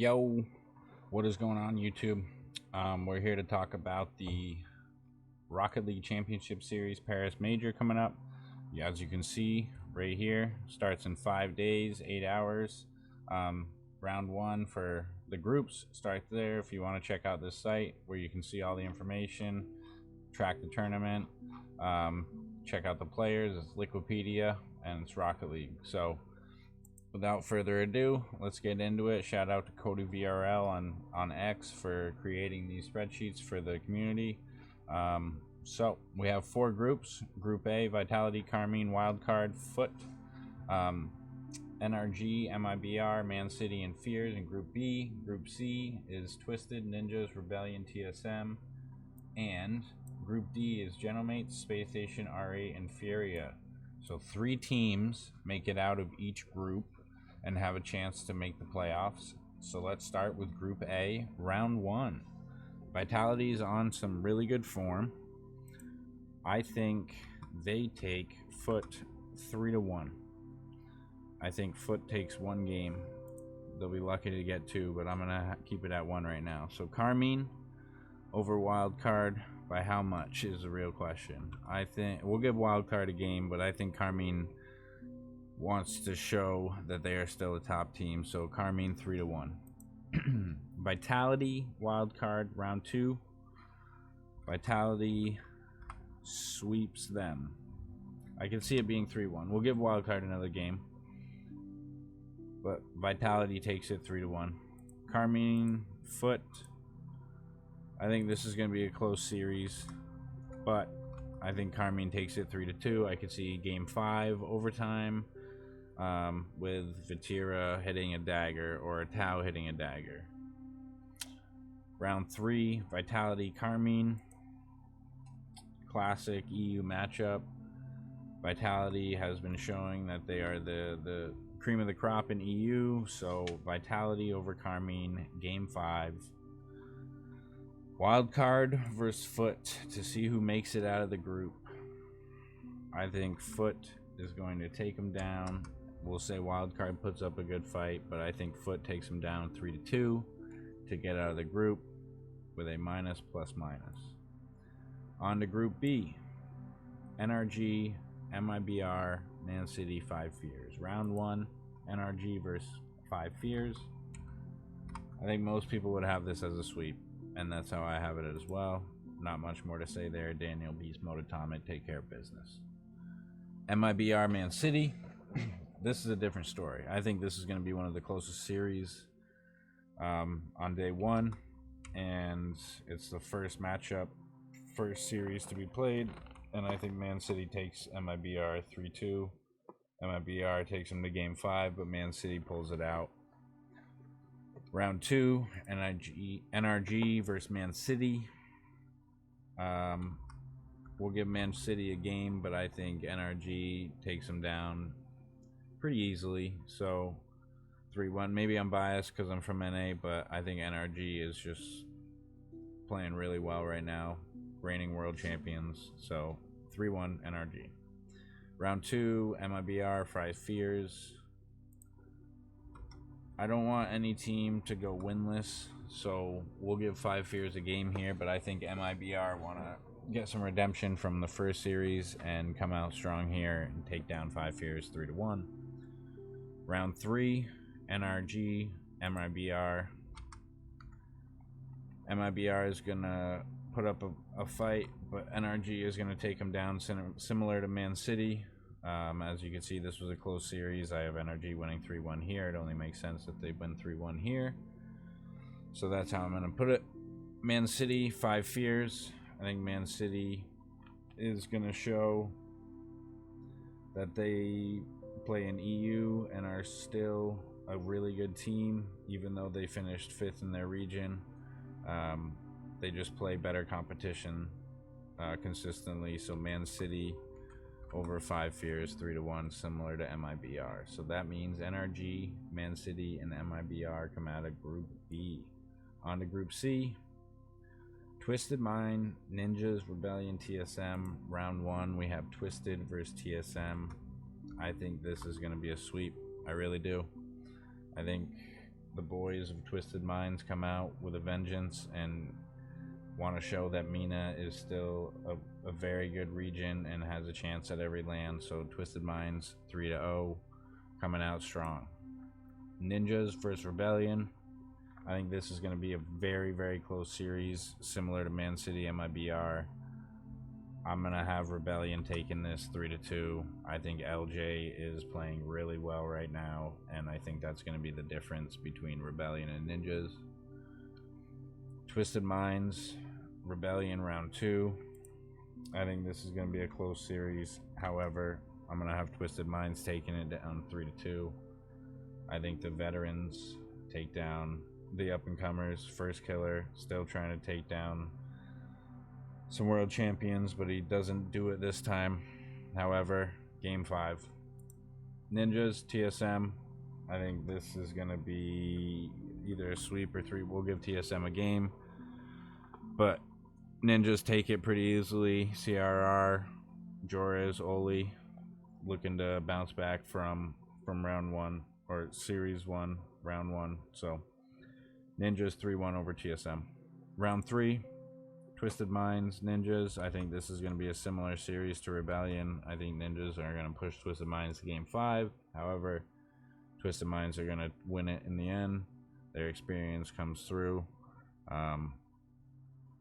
Yo, what is going on, YouTube? We're here to talk about the Rocket League Championship Series Paris Major coming up. Yeah, as you can see right here, starts in 5 days, 8 hours. Round one for the groups starts there. If you want to check out this site where you can see all the information, track the tournament, check out the players. It's Liquipedia and it's Rocket League. So without further ado, let's get into it. Shout out to codyvrl on X for creating these spreadsheets for the community. So we have 4 groups. Group A, Vitality, Carmine, Wildcard, Foot, NRG, MIBR, Man City, and Fears. And Group B, Group C is Twisted, Ninjas, Rebellion, TSM. And Group D is Gentlemates, Space Station, R8, and Furia. So 3 teams make it out of each group and have a chance to make the playoffs. So let's start with Group A, round 1. Vitality is on some really good form. I think they take Foot 3-1. I think Foot takes 1 game. They'll be lucky to get 2, but I'm gonna keep it at 1 right now. So Carmine over Wildcard by how much is the real question. I think we'll give Wildcard a game, but I think Carmine wants to show that they are still a top team. So Carmine 3-1. Vitality Wildcard round 2. Vitality sweeps them. I can see it being 3-1. We'll give Wildcard another game, but Vitality takes it 3-1. Carmine Foot. I think this is going to be a close series, but I think Carmine takes it 3-2. I could see game 5 overtime, with Vatira hitting a dagger or a Tau hitting a dagger. Round 3, Vitality Carmine. Classic EU matchup. Vitality has been showing that they are the cream of the crop in EU, so Vitality over Carmine, game 5. Wildcard versus Foot to see who makes it out of the group. I think Foot is going to take them down. We'll say Wildcard puts up a good fight, but I think Foot takes them down 3-2 to get out of the group with a minus plus minus. On to Group B. NRG, MIBR, Man City, 5 Fears. Round 1, NRG versus 5 Fears. I think most people would have this as a sweep, and that's how I have it as well. Not much more to say there. Daniel Beast, Motatomic, take care of business. MIBR, Man City. This is a different story. I think this is going to be one of the closest series on day 1, and it's the first matchup, first series to be played, and I think Man City takes MIBR 3-2. MIBR takes them to game 5, but Man City pulls it out. Round 2, NRG versus Man City. We'll give Man City a game, but I think NRG takes them down pretty easily. So 3-1. Maybe I'm biased because I'm from NA, but I think NRG is just playing really well right now. Reigning world champions. So 3-1 NRG. Round 2, MIBR, 5 Fears. I don't want any team to go winless, so we'll give 5 Fears a game here, but I think MIBR want to get some redemption from the first series and come out strong here and take down 5 Fears 3-1. Round 3, NRG, MIBR. MIBR is going to put up a fight, but NRG is going to take them down similar to Man City. As you can see, this was a close series. I have NRG winning 3-1 here. It only makes sense that they win 3-1 here. So that's how I'm going to put it. Man City, 5 Fears. I think Man City is going to show that they play in EU and are still a really good team, even though they finished 5th in their region. They just play better competition consistently. So Man City over 5 Fears 3-1, similar to MIBR. So that means NRG, Man City, and MIBR come out of Group B. On to Group C. Twisted Mind, Ninjas, Rebellion, TSM. Round 1, we have Twisted versus TSM. I think this is going to be a sweep. I really do. I think the boys of Twisted Minds come out with a vengeance and want to show that MENA is still a very good region and has a chance at every land. So Twisted Minds 3-0, coming out strong. Ninjas versus Rebellion. I think this is going to be a very, very close series, similar to Man City MIBR. I'm going to have Rebellion taking this 3-2. I think LJ is playing really well right now, and I think that's going to be the difference between Rebellion and Ninjas. Twisted Minds, Rebellion round 2. I think this is going to be a close series. However, I'm going to have Twisted Minds taking it down 3-2. I think the veterans take down the up-and-comers. First Killer still trying to take down some world champions, but he doesn't do it this time. However, game 5. Ninjas, TSM. I think this is going to be either a sweep or 3. We'll give TSM a game, but Ninjas take it pretty easily. CRR, Jorez, Oli looking to bounce back from round 1 or series 1, round 1. So Ninjas 3-1 over TSM. Round 3, Twisted Minds, Ninjas. I think this is going to be a similar series to Rebellion. I think Ninjas are going to push Twisted Minds to game 5. However, Twisted Minds are going to win it in the end. Their experience comes through.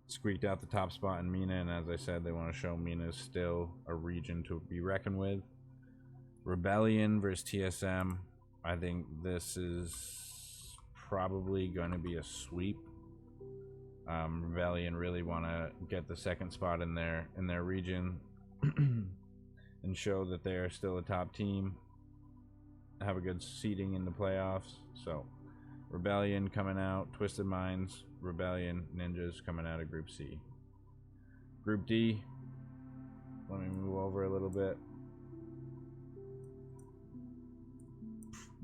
Squeaked out the top spot in MENA, and as I said, they want to show MENA is still a region to be reckoned with. Rebellion versus TSM. I think this is probably going to be a sweep. Rebellion really want to get the second spot in their region and show that they are still a top team, have a good seeding in the playoffs. So Rebellion coming out, Twisted Minds, Rebellion, Ninjas coming out of Group C. Group D, let me move over a little bit.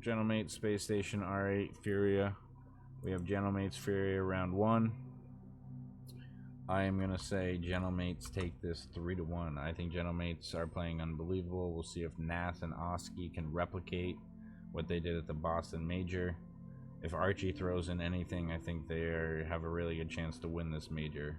Gentlemates, Space Station, R8, Furia. We have Gentlemates, Furia round 1. I am going to say Gentlemates take this 3-1. I think Gentlemates are playing unbelievable. We'll see if Nath and Oski can replicate what they did at the Boston Major. If Archie throws in anything, I think they have a really good chance to win this major.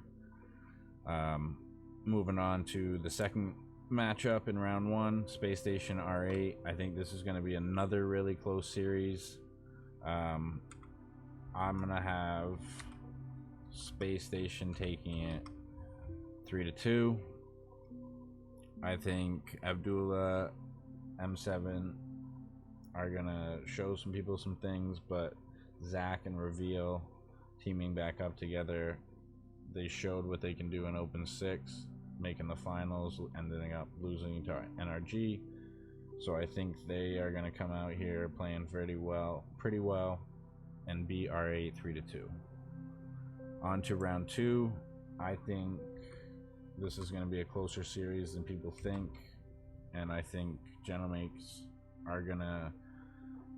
Moving on to the second matchup in round 1, Space Station R8. I think this is going to be another really close series. I'm going to have Space Station taking it 3-2. I think Abdullah, M7 are going to show some people some things, but Zach and Reveal teaming back up together, they showed what they can do in Open 6, making the finals, ending up losing to NRG. So I think they are going to come out here playing pretty well, and beat R8 3-2. On to round 2. I think this is going to be a closer series than people think, and I think Gentlemates are going to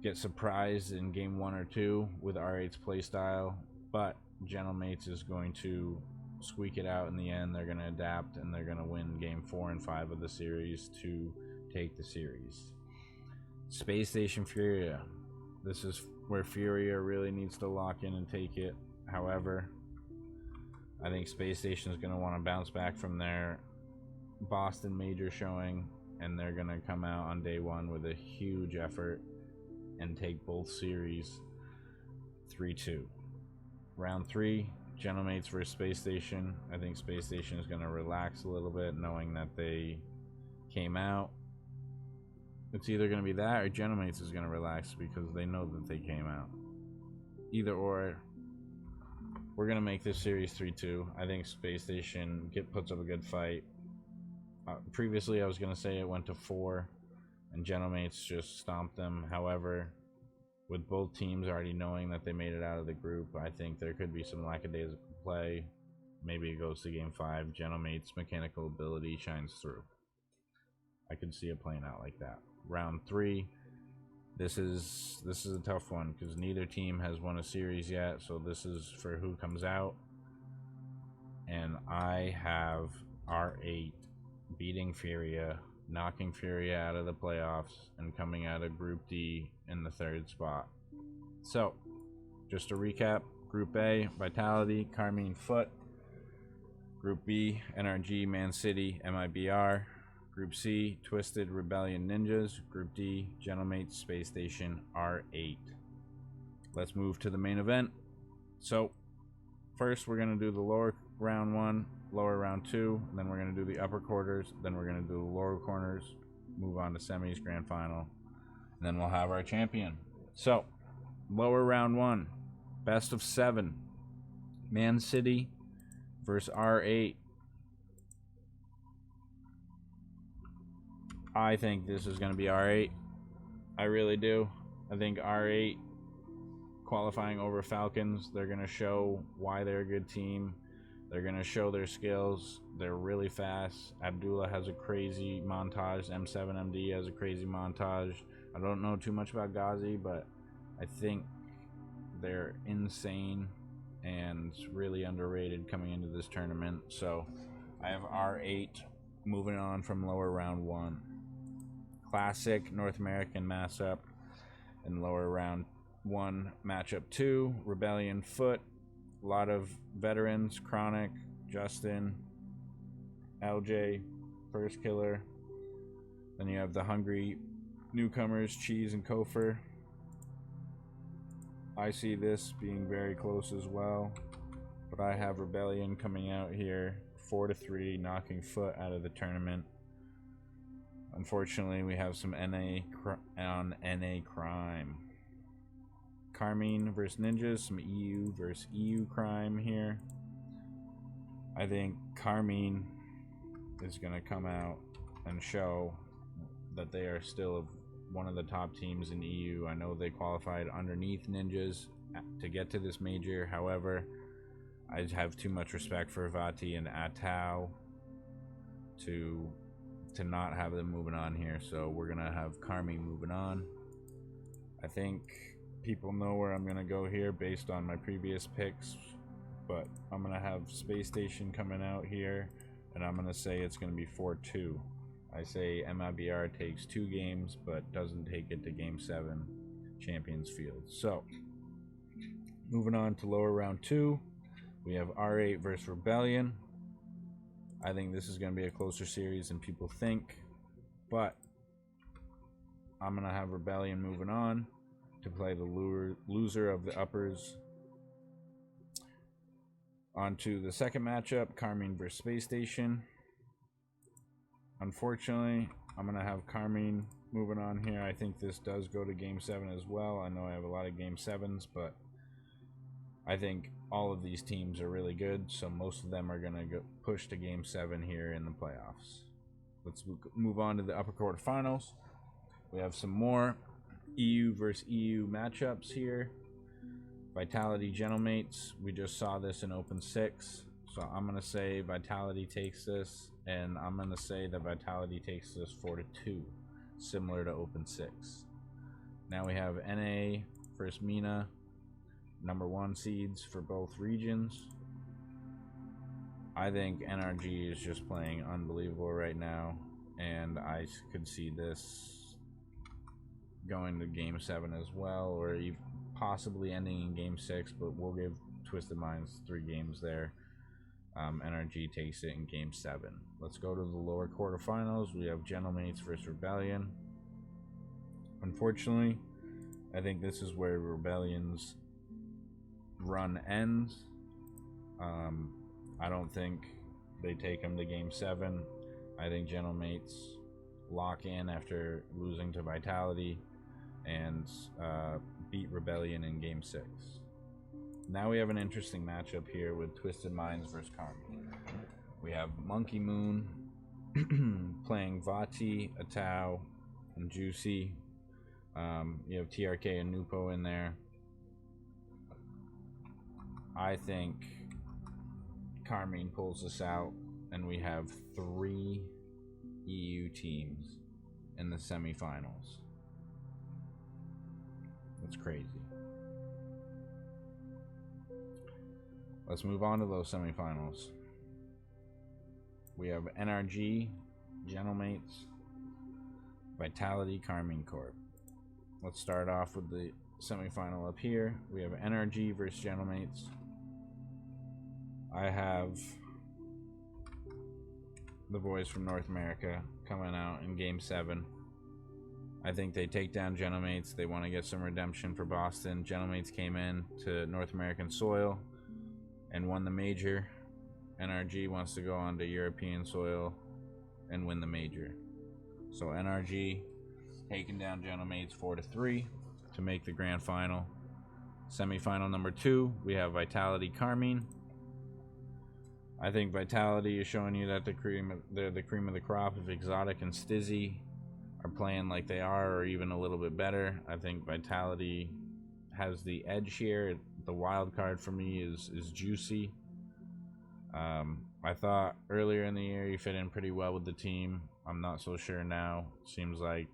get surprised in game 1 or 2 with R8's playstyle, but Gentlemates is going to squeak it out in the end. They're going to adapt, and they're going to win game 4 and 5 of the series to take the series. Space Station Furia. This is where Furia really needs to lock in and take it. However, I think Space Station is going to want to bounce back from their Boston Major showing, and they're going to come out on day 1 with a huge effort and take both series 3-2. Round 3, Gentlemates versus Space Station. I think Space Station is going to relax a little bit, knowing that they came out. It's either going to be that or Gentlemates is going to relax because they know that they came out. Either or, we're going to make this series 3-2. I think Space Station puts up a good fight. Previously, I was going to say it went to 4, and Gentlemates just stomped them. However, with both teams already knowing that they made it out of the group, I think there could be some lackadaisical play. Maybe it goes to game 5. Gentlemates' mechanical ability shines through. I could see it playing out like that. Round 3. This is a tough one because neither team has won a series yet, so this is for who comes out. And I have R8 beating Furia, knocking Furia out of the playoffs, and coming out of Group D in the 3rd spot. So, just to recap, Group A, Vitality, Carmine, Foot. Group B, NRG, Man City, MIBR. Group C, Twisted, Rebellion, Ninjas. Group D, Gentlemates, Space Station, R8. Let's move to the main event. So, first we're going to do the lower round 1, lower round 2, then we're going to do the upper quarters, then we're going to do the lower corners, move on to semis, grand final, and then we'll have our champion. So, lower round 1, best of 7, Man City versus R8. I think this is going to be R8. I really do. I think R8 qualifying over Falcons. They're going to show why they're a good team. They're going to show their skills. They're really fast. Abdullah has a crazy montage. M7MD has a crazy montage. I don't know too much about Ghazi, but I think they're insane and really underrated coming into this tournament. So I have R8 moving on from lower round 1. Classic North American matchup in lower round 1. Matchup 2, Rebellion, Foot. A lot of veterans, Chronic, Justin, LJ, First Killer. Then you have the hungry newcomers, Cheese and Kofer. I see this being very close as well, but I have Rebellion coming out here 4-3, knocking Foot out of the tournament. Unfortunately, we have some NA crime. Carmine versus Ninjas, some EU versus EU crime here. I think Carmine is going to come out and show that they are still one of the top teams in EU. I know they qualified underneath Ninjas to get to this major. However, I have too much respect for Vati and Atau to not have them moving on here. So we're going to have Carmine moving on. I think people know where I'm going to go here based on my previous picks, but I'm going to have Space Station coming out here, and I'm going to say it's going to be 4-2. I say MIBR takes 2 games, but doesn't take it to Game 7 Champions Field. So, moving on to lower round 2, we have R8 versus Rebellion. I think this is going to be a closer series than people think, but I'm going to have Rebellion moving on to play the loser of the uppers. On to the second matchup, Carmine versus Space Station. Unfortunately, I'm going to have Carmine moving on here. I think this does go to Game 7 as well. I know I have a lot of Game 7s, but I think all of these teams are really good, so most of them are going to push to Game 7 here in the playoffs. Let's move on to the upper quarterfinals. We have some more EU versus EU matchups here. Vitality, Gentlemates. We just saw this in Open 6, so I'm going to say Vitality takes this, and I'm going to say that Vitality takes this 4-2, similar to Open 6. Now we have NA versus MENA, number 1 seeds for both regions. I think NRG is just playing unbelievable right now, and I could see this going to Game 7 as well, or even possibly ending in Game 6, but we'll give Twisted Minds 3 games there. NRG takes it in Game 7. Let's go to the lower quarterfinals. We have Gentlemates versus Rebellion. Unfortunately, I think this is where Rebellion's run ends. I don't think they take them to Game 7. I think Gentlemates lock in after losing to Vitality and beat Rebellion in Game 6. Now we have an interesting matchup here with Twisted Minds versus Carmine. We have Monkey Moon playing Vati, Atau, and Juicy. You have TRK and Nupo in there. I think Carmine pulls us out, and we have 3 EU teams in the semifinals. That's crazy. Let's move on to those semifinals. We have NRG, Gentlemates, Vitality, Carmine Corp. Let's start off with the semifinal up here. We have NRG versus Gentlemates. I have the boys from North America coming out in Game 7. I think they take down Gentlemates. They want to get some redemption for Boston. Gentlemates came in to North American soil and won the major. NRG wants to go on to European soil and win the major. So NRG taking down Gentlemates 4-3 to make the grand final. Semifinal number 2, we have Vitality Carmine. I think Vitality is showing you that they're the cream of the crop. If Exotic and Stizzy are playing like they are, or even a little bit better, I think Vitality has the edge here. The wild card for me is Juicy. I thought earlier in the year he fit in pretty well with the team. I'm not so sure now. Seems like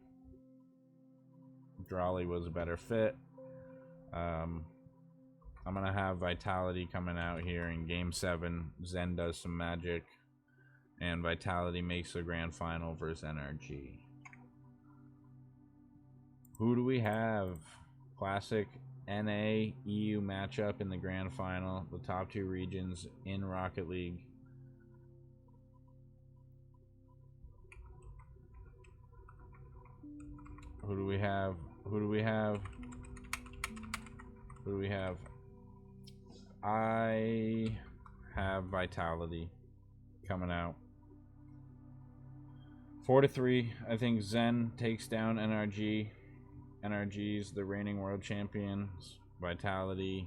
Drawley was a better fit. I'm going to have Vitality coming out here in Game 7. Zen does some magic, and Vitality makes the grand final versus NRG. Who do we have? Classic NA EU matchup in the grand final. The top 2 regions in Rocket League. Who do we have? Who do we have? Who do we have? I have Vitality coming out 4-3. I think Zen takes down NRG. NRG's the reigning world champions. Vitality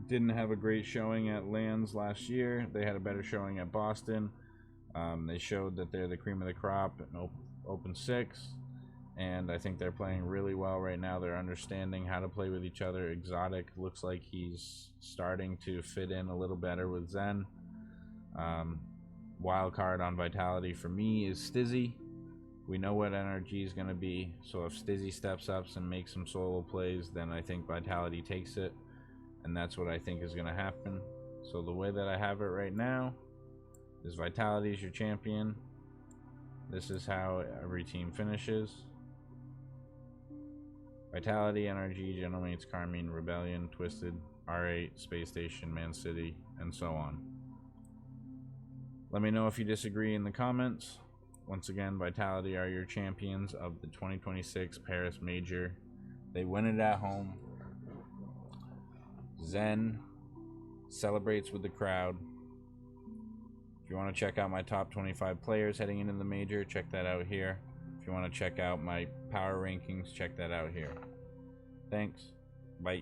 didn't have a great showing at LANs last year. They had a better showing at Boston. They showed that they're the cream of the crop in Open 6. And I think they're playing really well right now. They're understanding how to play with each other. Exotic looks like he's starting to fit in a little better with Zen. Wild card on Vitality for me is Stizzy. We know what NRG is going to be. So if Stizzy steps up and makes some solo plays, then I think Vitality takes it. And that's what I think is going to happen. So the way that I have it right now is Vitality is your champion. This is how every team finishes. Vitality, NRG, Gentlemates, Carmine, Rebellion, Twisted, R8, Space Station, Man City, and so on. Let me know if you disagree in the comments. Once again, Vitality are your champions of the 2026 Paris Major. They win it at home. Zen celebrates with the crowd. If you want to check out my top 25 players heading into the major, check that out here. If you want to check out my power rankings, check that out here. Thanks. Bye.